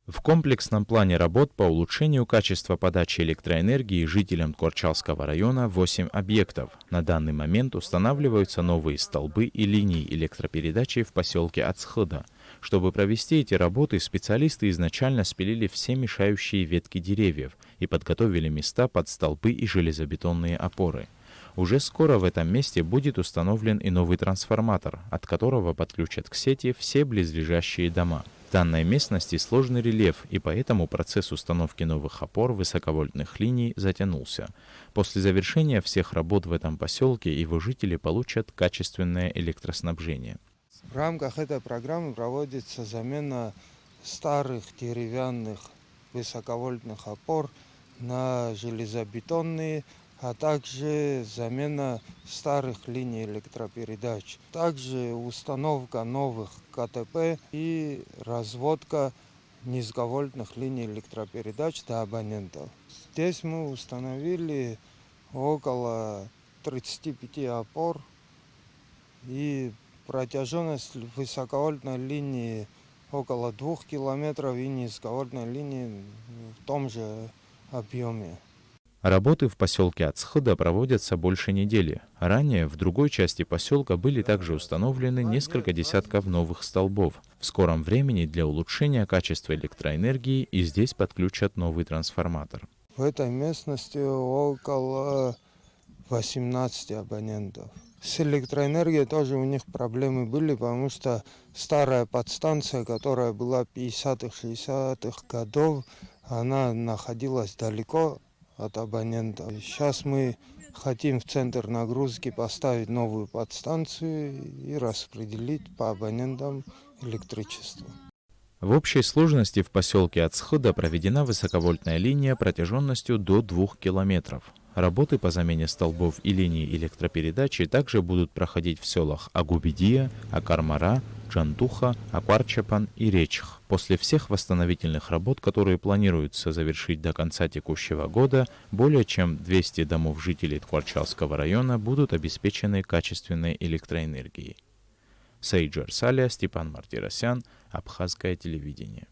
В комплексном плане работ по улучшению качества подачи электроэнергии жителям Тхорчалского района 8 объектов. На данный момент устанавливаются новые столбы и линии электропередачи в поселке Ацхыда. Чтобы провести эти работы, специалисты изначально спилили все мешающие ветки деревьев и подготовили места под столбы и железобетонные опоры. Уже скоро в этом месте будет установлен и новый трансформатор, от которого подключат к сети все близлежащие дома. В данной местности сложный рельеф, и поэтому процесс установки новых опор высоковольтных линий затянулся. После завершения всех работ в этом поселке его жители получат качественное электроснабжение. В рамках этой программы проводится замена старых деревянных высоковольтных опор на железобетонные, а также замена старых линий электропередач. Также установка новых КТП и разводка низковольтных линий электропередач до абонентов. Здесь мы установили около 35 опор, и протяженность высоковольтной линии около 2 километров и низковольтной линии в том же объеме. Работы в поселке Ацхыда проводятся больше недели. Ранее в другой части поселка были также установлены несколько десятков новых столбов. В скором времени для улучшения качества электроэнергии и здесь подключат новый трансформатор. В этой местности около 18 абонентов. С электроэнергией тоже у них проблемы были, потому что старая подстанция, которая была 50-х, 60-х годов, она находилась далеко от абонентов. Сейчас мы хотим в центр нагрузки поставить новую подстанцию и распределить по абонентам электричество. В общей сложности в поселке Ацхыда проведена высоковольтная линия протяженностью до 2 километров. Работы по замене столбов и линий электропередачи также будут проходить в селах Агубидия, Акармара, Джантуха, Акварчапан и Речх. После всех восстановительных работ, которые планируется завершить до конца текущего года, более чем 200 домов жителей Тхорчалского района будут обеспечены качественной электроэнергией. Сейджер Саля, Степан Мартиросян, Абхазское телевидение.